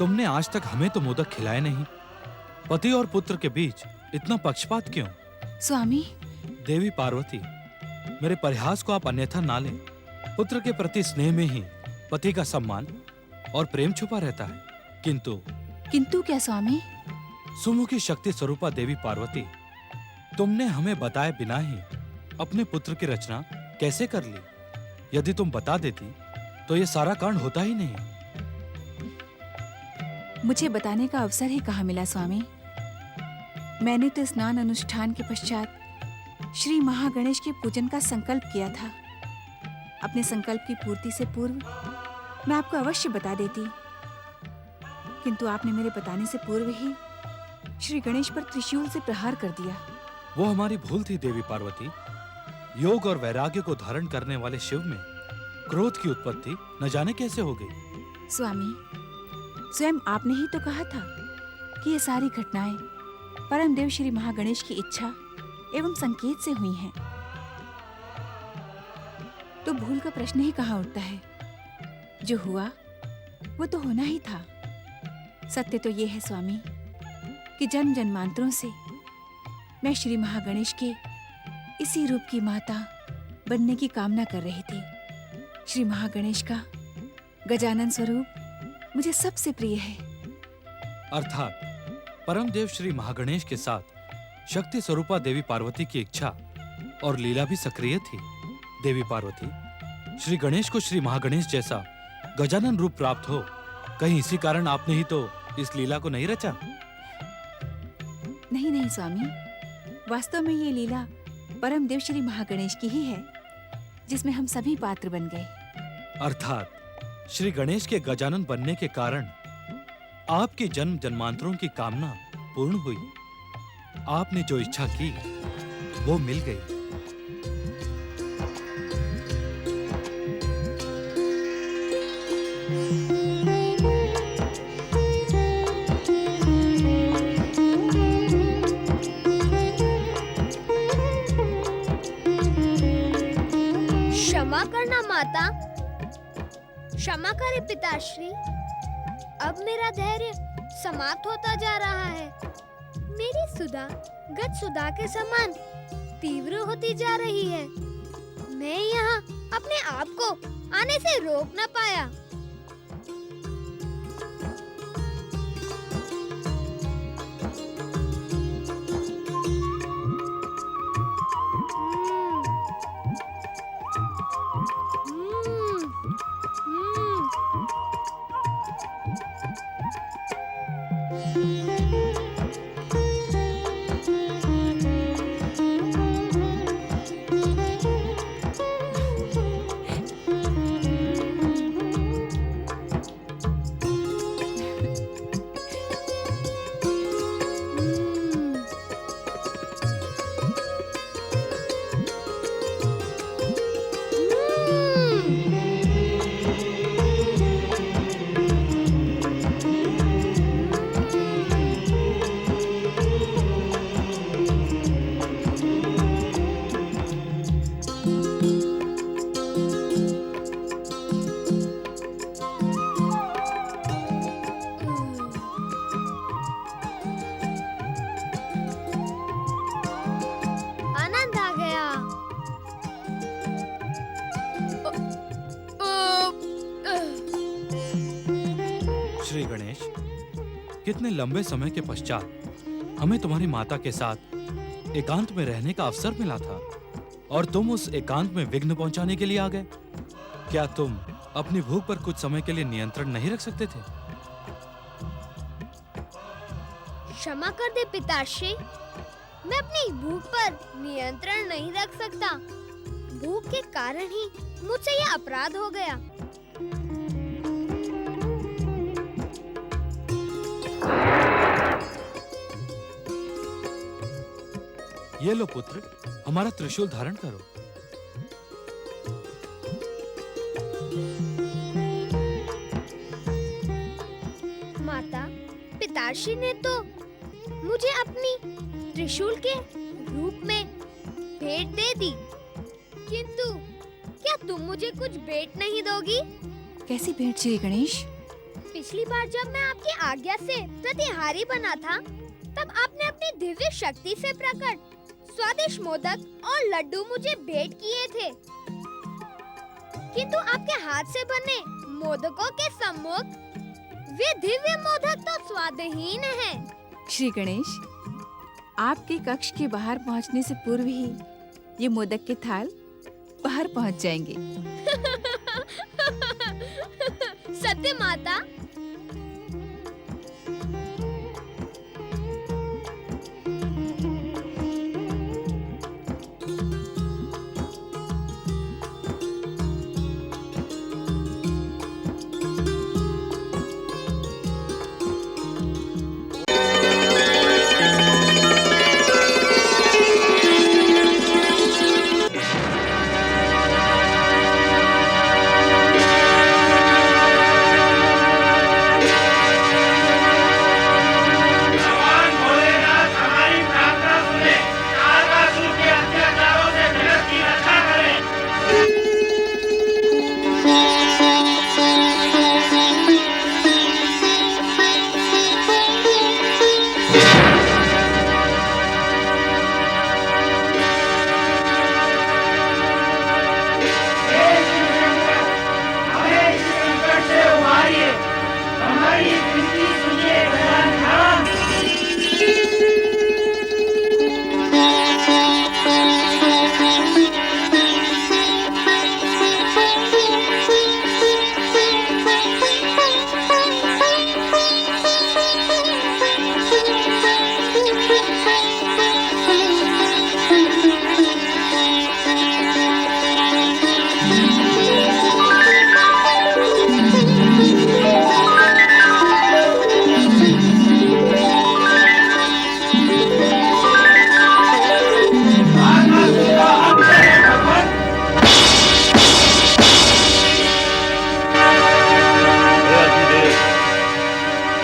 तुमने आज तक हमें तो मोदक खिलाए नहीं। पति और पुत्र के बीच इतना पक्षपात क्यों? स्वामी, देवी पार्वती, मेरे परिहास को आप अन्यथा ना लें। पुत्र के प्रति स्नेह में ही पति का सम्मान और प्रेम छुपा रहता है। किंतु क्या स्वामी? सुमुखी शक्ति स्वरूपा देवी पार्वती, तुमने हमें बताए बिना ही अपने पुत्र की रचना कैसे कर ली? यदि तुम बता देती तो ये सारा कांड होता ही नहीं। मुझे बताने का अवसर ही कहाँ मिला स्वामी। मैंने तो स्नान अनुष्ठान के पश्चात श्री महागणेश के पूजन का संकल्प किया था। अपने संकल्प की पूर्ति से पूर्व मैं आपको अवश्य बता देती, किंतु आपने मेरे बताने से पूर्व ही श्री गणेश पर त्रिशूल से प्रहार कर दिया। वो हमारी भूल थी देवी पार्वती। योग और वैराग्य को धारण करने वाले शिव में क्रोध की उत्पत्ति न जाने कैसे हो गई। स्वामी, स्वयं आपने ही तो कहा था कि ये सारी घटनाएं परम देव श्री महागणेश की इच्छा एवं संकेत से हुई हैं। तो भूल का प्रश्न ही कहाँ उठता है। जो हुआ वो तो होना ही था। सत्य तो ये है स्वामी कि जन्म जन्मांतरों से मैं श्री महागणेश के इसी रूप की माता बनने की कामना कर रही थी। श्री महागणेश का गजानन स्वरूप मुझे सबसे प्रिय है। अर्थात परम देव श्री महागणेश के साथ शक्ति स्वरूपा देवी पार्वती की इच्छा और लीला भी सक्रिय थी। देवी पार्वती, श्री गणेश को श्री महागणेश जैसा गजानन रूप प्राप्त हो, कहीं इसी कारण आपने ही तो इस लीला को नहीं रचा? नहीं नहीं स्वामी, वास्तव में ये लीला परम देव श्री महागणेश की ही है, जिसमें हम सभी पात्र बन गए। अर्थात श्री गणेश के गजानन बनने के कारण आपकी जन्म जन्मांतरों की कामना पूर्ण हुई। आपने जो इच्छा की वो मिल गई। क्षमा करना माता, क्षमा करे पिताश्री। अब मेरा धैर्य समाप्त होता जा रहा है। मेरी सुधा गत सुधा के समान तीव्र होती जा रही है। मैं यहाँ अपने आप को आने से रोक न पाया। श्री गणेश, कितने लंबे समय के पश्चात हमें तुम्हारी माता के साथ एकांत में रहने का अवसर मिला था और तुम उस एकांत में विघ्न पहुंचाने के लिए आ गए। क्या तुम अपनी भूख पर कुछ समय के लिए नियंत्रण नहीं रख सकते थे? क्षमा कर दे पिताश्री, मैं अपनी भूख पर नियंत्रण नहीं रख सकता। भूख के कारण ही मुझसे यह अपराध हो गया। ये लो पुत्र, हमारा त्रिशूल धारण करो। माता, पिताश्री ने तो मुझे अपनी त्रिशूल के रूप में भेंट दे दी, किंतु क्या तुम मुझे कुछ भेंट नहीं दोगी? कैसी भेंट श्री गणेश? पिछली बार जब मैं आपकी आज्ञा से प्रतिहारी बना था, तब आपने अपनी दिव्य शक्ति से प्रकट स्वादिष्ट मोदक और लड्डू मुझे भेंट किए थे, किंतु आपके हाथ से बने मोदकों के सम्मुख वे दिव्य मोदक तो स्वादहीन हैं। श्री गणेश, आपके कक्ष के बाहर पहुंचने से पूर्व ही ये मोदक के थाल बाहर पहुंच जाएंगे। सत्य माता।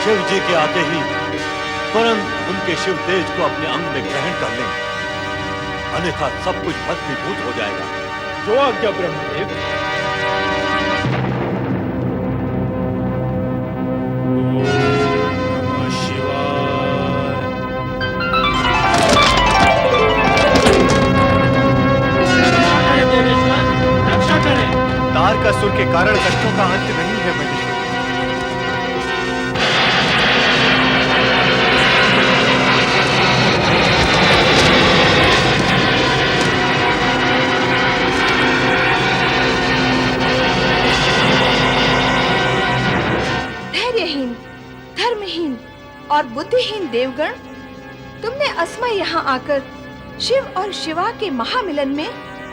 शिव जी के आते ही तुरंत उनके शिव तेज को अपने अंग में ग्रहण कर लें, अन्यथा सब कुछ भस्मीभूत हो जाएगा। जो आज्ञा ब्रह्मदेव। तारकासुर के कारण कष्टों का अंत नहीं है महेश्वर। धैर्यहीन, धर्महीन और बुद्धिहीन देवगण, तुमने असमय यहाँ आकर शिव और शिवा के महामिलन में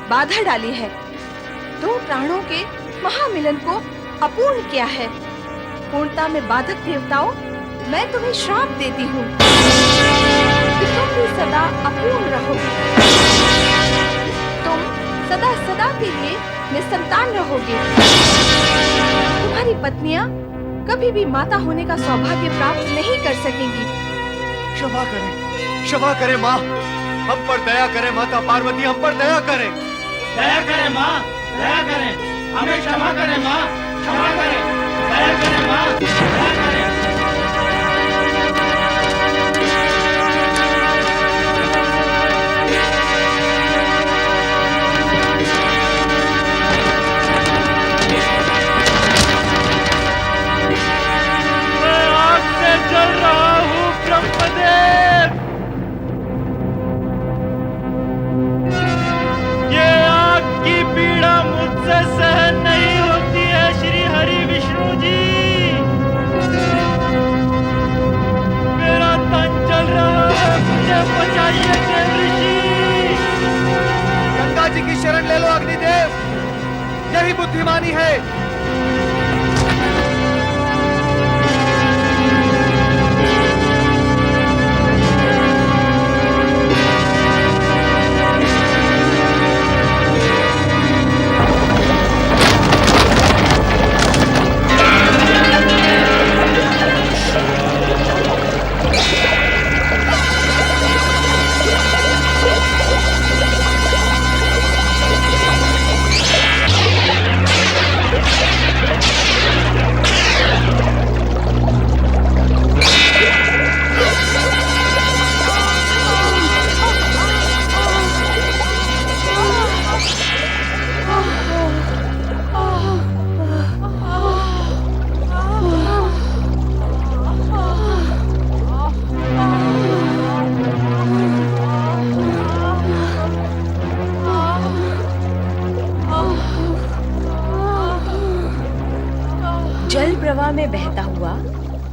बाधा डाली है। दो प्राणों के महामिलन को अपूर्ण किया है। पूर्णता में बाधक देवताओं, मैं तुम्हें श्राप देती हूँ कि तुम भी सदा अपूर्ण रहोगे। तुम सदा सदा के लिए निसंतान रहोगे। तुम्हारी पत्नियां कभी भी माता होने का सौभाग्य प्राप्त नहीं कर सकेंगी। क्षमा करें माँ, हम पर दया करें माता पार्वती, हम पर दया करें। दया करें माँ, दया करें, हमें क्षमा करें माँ, क्षमा करें, दया करें माँ, दया करें। मैं आग से जल रहा हूँ ब्रह्मदेव। ये आग की पीड़ा मुझसे सहन नहीं होती है श्री हरि विष्णु जी। मेरा तन जल रहा है, मुझे बचाइए देव ऋषि। गंगा जी की शरण ले लो अग्निदेव, यही बुद्धिमानी है।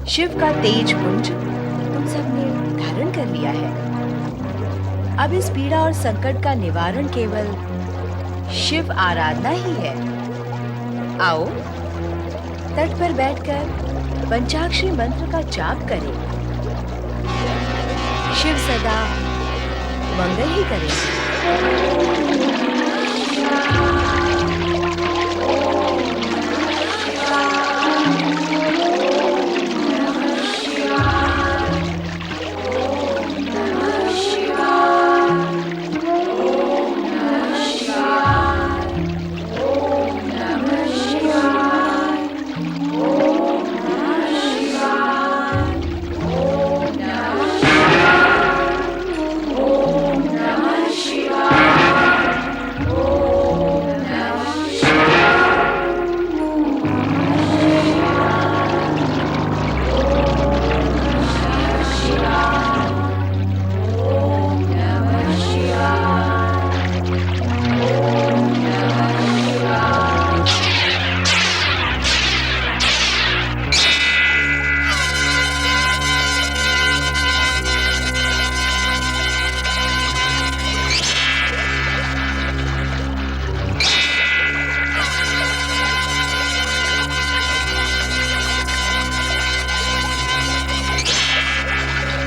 शिव का तेज पुंज तुम सबने धारण कर लिया है। अब इस पीड़ा और संकट का निवारण केवल शिव आराधना ही है। आओ तट पर बैठकर पंचाक्षरी मंत्र का जाप करें। शिव सदा मंगल ही करें।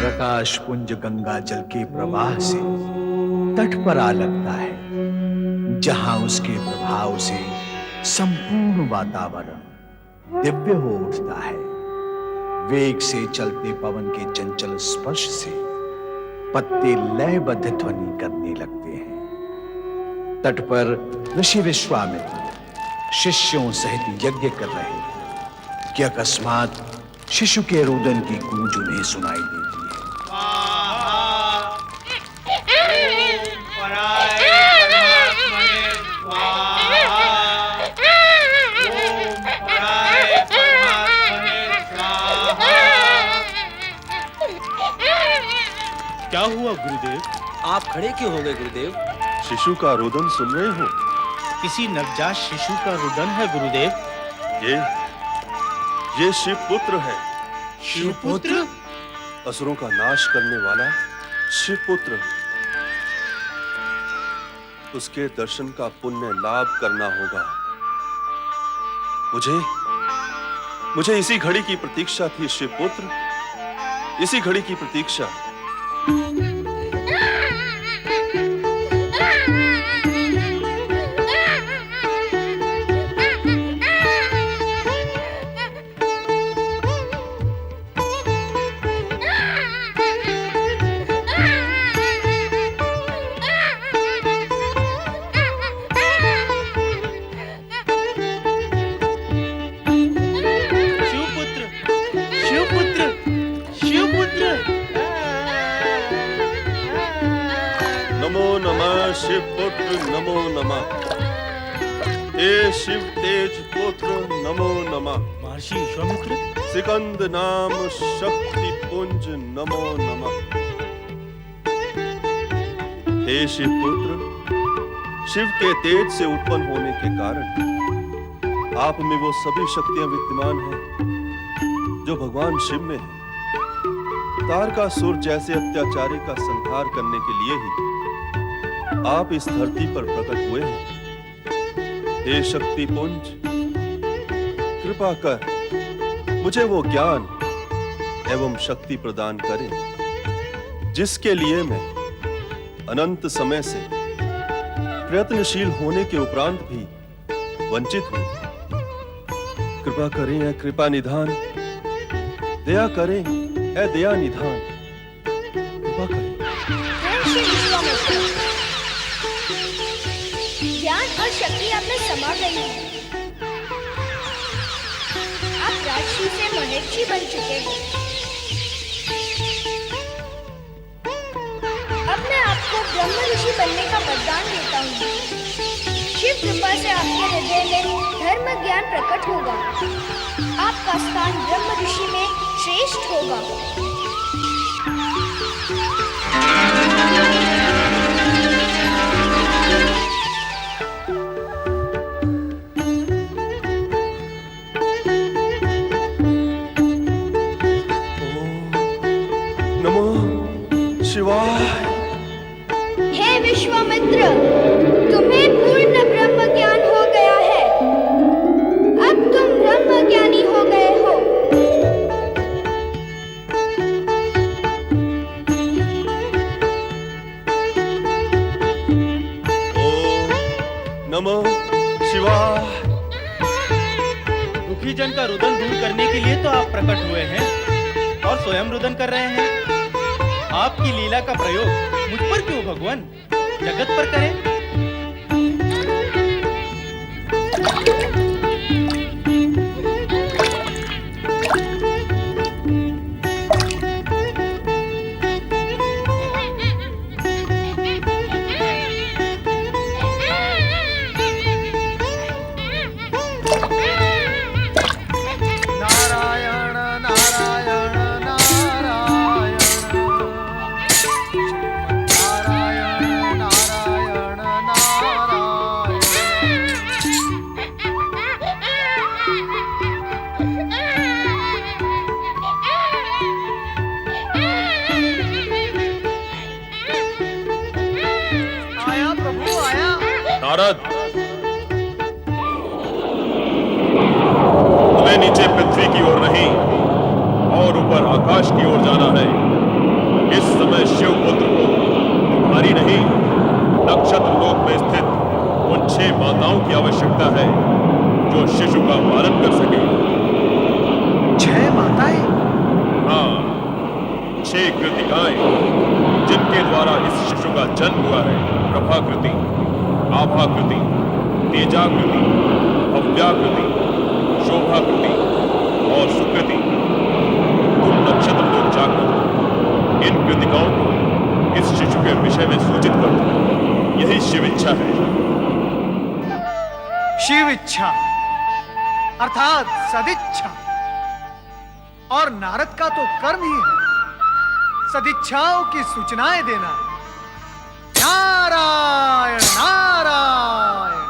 प्रकाश पुंज गंगा जल के प्रवाह से तट पर आ लगता है, जहां उसके प्रभाव से संपूर्ण वातावरण दिव्य हो उठता है। वेग से चलते पवन के चंचल स्पर्श से पत्ते लयबद्ध ध्वनि करने लगते हैं। तट पर ऋषि विश्वामित्र शिष्यों सहित यज्ञ कर रहे हैं कि अकस्मात शिशु के रुदन की गूंज उन्हें सुनाई देती है। क्या हुआ गुरुदेव? आप खड़े क्यों हो गए गुरुदेव? शिशु का रोदन सुन रहे हो? किसी नवजात शिशु का रुदन है गुरुदेव। ये शिव पुत्र है। शिवपुत्र? असुरों का नाश करने वाला शिव पुत्र। उसके दर्शन का पुण्य लाभ करना होगा। मुझे इसी घड़ी की प्रतीक्षा थी शिव पुत्र, इसी घड़ी की प्रतीक्षा। शिव पुत्र नमो नमः। हे शिव तेज पुत्र नमो नमः। महर्षि विश्वामित्र? सिकंद नाम शक्ति पुंज नमो नमः। हे शिव पुत्र, शिव के तेज से उत्पन्न होने के कारण आप में वो सभी शक्तियां विद्यमान हैं जो भगवान शिव में है। तारकासुर जैसे अत्याचारी का संहार करने के लिए ही आप इस धरती पर प्रकट हुए हैं। हे शक्ति पुंज, कृपा कर मुझे वो ज्ञान एवं शक्ति प्रदान करें जिसके लिए मैं अनंत समय से प्रयत्नशील होने के उपरांत भी वंचित हूं। कृपा करें ऐ कृपा निधान, दया करें ऐ दया निधान, कृपा करें। ज्ञान और शक्ति आप में समा गई है। आप राजर्षि से महर्षि बन चुके हैं। अब मैं आपको ब्रह्म ऋषि बनने का वरदान देता हूँ। शिव कृपा से आपके हृदय में धर्म ज्ञान प्रकट होगा। आपका स्थान ब्रह्म ऋषि में श्रेष्ठ होगा। शिवाय। हे विश्वामित्र, तुम्हें पूर्ण ब्रह्म ज्ञान हो गया है। अब तुम ब्रह्म ज्ञानी हो गए हो। ओम नमः शिवाय। दुखी जन का रुदन दूर करने के लिए तो आप प्रकट हुए हैं और स्वयं रुदन कर रहे हैं। आपकी लीला का प्रयोग मुझ पर क्यों भगवान, जगत पर करें। नारायण नारायण नारायण, नारायण नारायण नारायण। आया प्रभु आया। नारद, तुम्हें नीचे पृथ्वी की ओर नहीं और ऊपर आकाश की ओर जाना है। इस समय शिव पुत्र को तुम्हारी नहीं, नक्षत्र लोक में स्थित उन 6 माताओं की आवश्यकता है जो शिशु का पालन कर सके। 6 माताएं? हाँ, 6 कृतिकाएं जिनके द्वारा इस शिशु का जन्म हुआ है। प्रभाकृति, आभाकृति, तेजाकृति, भव्याकृति, शोभाकृति और सुकृति। तुम नक्षत्र लोक जाकर इन कृतिकाओं को इस शिशु के विषय में सूचित कर दो। यही शिव इच्छा है। शिव इच्छा अर्थात सदिच्छा, और नारद का तो कर्म ही है सदिच्छाओं की सूचनाएं देना। नारायण नारायण।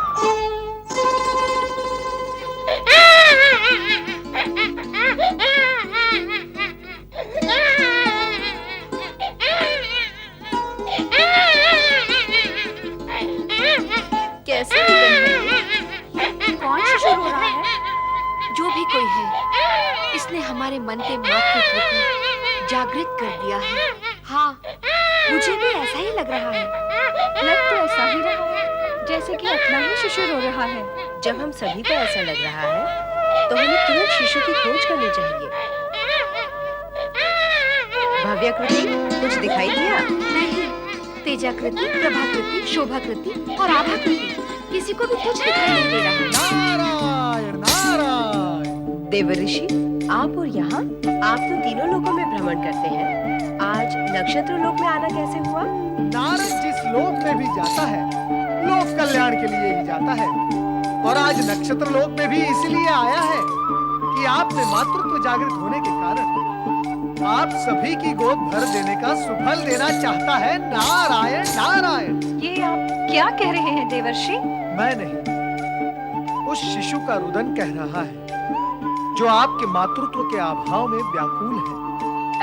कैसे कौन शिशु रो रहा है? जो भी कोई है, इसने हमारे मन के मातृत्व को जागृत कर दिया है। हाँ, मुझे भी ऐसा ही लग रहा है। लग तो ऐसा ही रहा है जैसे कि अपना ही शिशु रो रहा है। जब हम सभी को ऐसा लग रहा है तो हमें तुरंत शिशु की खोज करनी चाहिए। भव्याकृति कुछ दिखाई दिया? नहीं, तेजाकृति, प्रभाकृति, शोभाकृति और आभाकृति किसी को भी कुछ दिखाई नहीं दे रहा। नारायण नारायण। देवऋषि, आप और यहाँ आप तो तीनों लोकों में भ्रमण करते हैं। आज नक्षत्र लोक में आना कैसे हुआ? नारद जिस लोक में भी जाता है लोक कल्याण के लिए ही जाता है, और आज नक्षत्र लोक में भी इसलिए आया है कि आपने मातृत्व जागृत होने के कारण आप सभी की गोद भर देने का सुफल देना चाहता है। नारायण नारायण। ये आप क्या कह रहे हैं देवर्षि? मैं नहीं, उस शिशु का रुदन कह रहा है जो आपके मातृत्व के अभाव में व्याकुल है।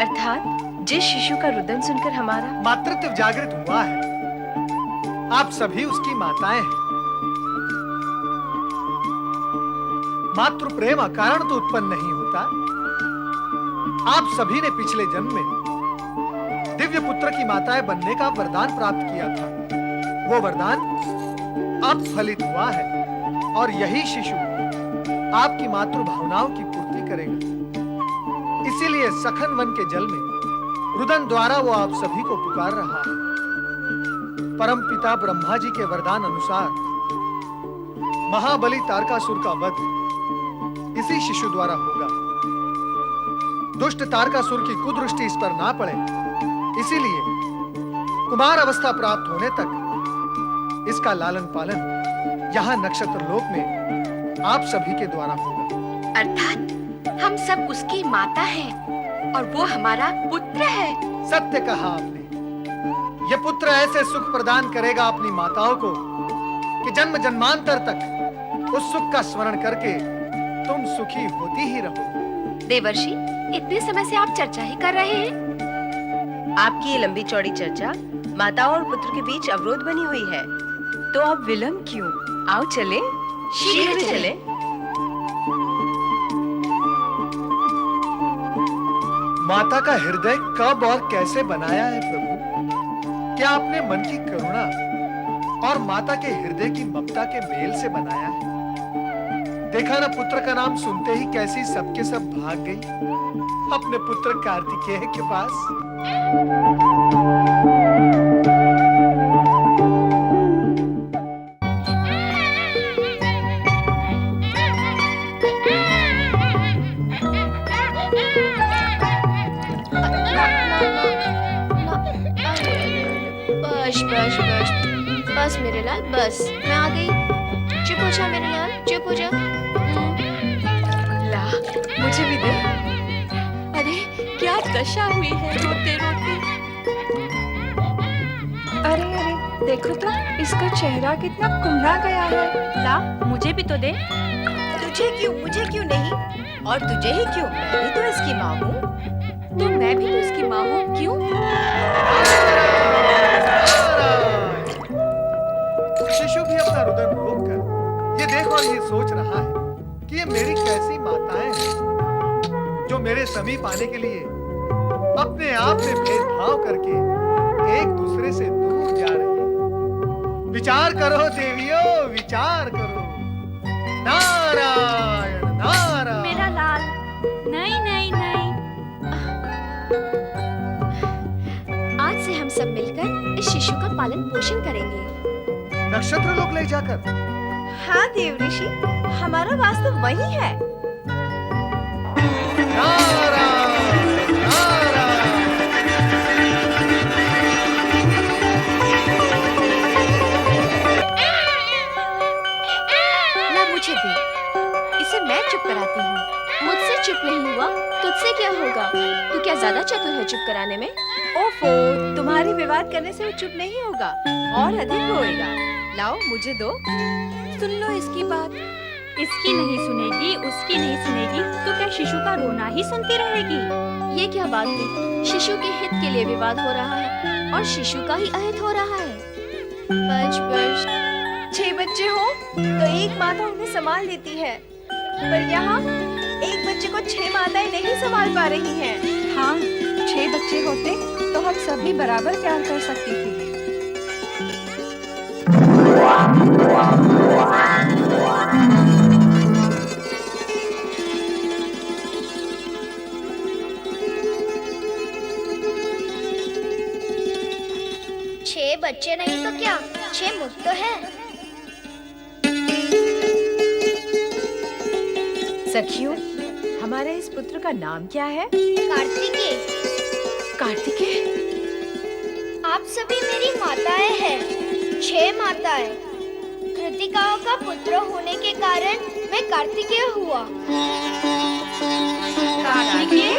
अर्थात जिस शिशु का रुदन सुनकर हमारा मातृत्व जागृत हुआ है। आप सभी उसकी माताएं हैं। मातृ प्रेम अकारण तो उत्पन्न नहीं होता। आप सभी ने पिछले जन्म में दिव्य पुत्र की माताएं बनने का वरदान प्राप्त किया था। वो वरदान अब फलित हुआ है और यही शिशु आपकी मातृ भावनाओं की पूर्ति करेगा। इसीलिए सखन वन के जल में रुदन द्वारा वो आप सभी को पुकार रहा है। परम पिता ब्रह्मा जी के वरदान अनुसार महाबली तारकासुर का वध इसी शिशु द्वारा होगा। दुष्ट तारकासुर की कुदृष्टि इस पर ना पड़े, इसीलिए कुमार अवस्था प्राप्त होने तक इसका लालन पालन यहाँ नक्षत्र लोक में आप सभी के द्वारा होगा। अर्थात हम सब उसकी माता हैं और वो हमारा पुत्र है। सत्य कहा आपने। ये पुत्र ऐसे सुख प्रदान करेगा अपनी माताओं को कि जन्म जन्मांतर तक उस सुख का स्मरण करके तुम सुखी होती ही रहो। देवर्षि, इतने समय से आप चर्चा ही कर रहे हैं। आपकी ये लंबी चौड़ी चर्चा माता और पुत्र के बीच अवरोध बनी हुई है, तो अब विलंब क्यों? आओ चले, शीघ्र चले। माता का हृदय कब और कैसे बनाया है प्रभु? क्या आपने मन की करुणा और माता के हृदय की ममता के मेल से बनाया है? देखा ना, पुत्र का नाम सुनते ही कैसी सबके सब भाग गई अपने पुत्र कार्तिकेय के पास। बस बस बस बस मेरे लाल, बस मैं आ गई। चुप हो जा मेरे लाल, चुप हो जा। ला, मुझे भी दे। अरे क्या दशा हुई है रोते रोते। अरे अरे देखो तो, इसका चेहरा कितना कुम्हला गया है। ला, मुझे भी तो दे। तुझे क्यों, मुझे क्यों नहीं? और तुझे ही क्यों? मैं भी तो इसकी माँ हूँ। तो मैं भी तो इसकी माँ हूँ, क्यों? शिशु भी अपना रुदन रोककर ये देख और ये सोच रहा है कि ये मेरी कैसी माताएं हैं जो मेरे समीप आने के लिए अपने आप में भेदभाव करके एक दूसरे से दूर जा रही है। विचार करो देवियों, विचार करो। नारायण नारायण। मेरा लाल, नहीं नहीं नहीं। आज से हम सब मिलकर इस शिशु का पालन पोषण करेंगे। नक्षत्र लोग ले जाकर। हाँ देव ऋषि, हमारा वास्तव वही है। नारायण नारायण। ला मुझे दे, इसे मैं चुप कराती हूँ। मुझसे चुप नहीं हुआ, तुझसे क्या होगा? तू क्या ज्यादा चतुर है चुप कराने में? ओफो, तुम्हारी विवाद करने से वो चुप नहीं होगा और अधिक रोएगा। लाओ मुझे दो। सुन लो इसकी बात। इसकी नहीं सुनेगी, उसकी नहीं सुनेगी, तो क्या शिशु का रोना ही सुनती रहेगी? ये क्या बात हुई? शिशु के हित के लिए विवाद हो रहा है और शिशु का ही अहित हो रहा है। बच बच। 6 बच्चे हो तो एक माता उन्हें संभाल लेती है, पर यहाँ एक बच्चे को 6 माताएं नहीं संभाल पा रही हैं। हाँ, 6 बच्चे होते तो हम सभी बराबर प्यार कर सकती थी। छह बच्चे नहीं तो क्या, 6 मुख तो है। सखियों, हमारे इस पुत्र का नाम क्या है? कार्तिकेय। कार्तिकेय? आप सभी मेरी माताएं हैं, 6 माताएं। कृतिकाओं का पुत्र होने के कारण मैं कार्तिकेय हुआ। कार्तिकेय?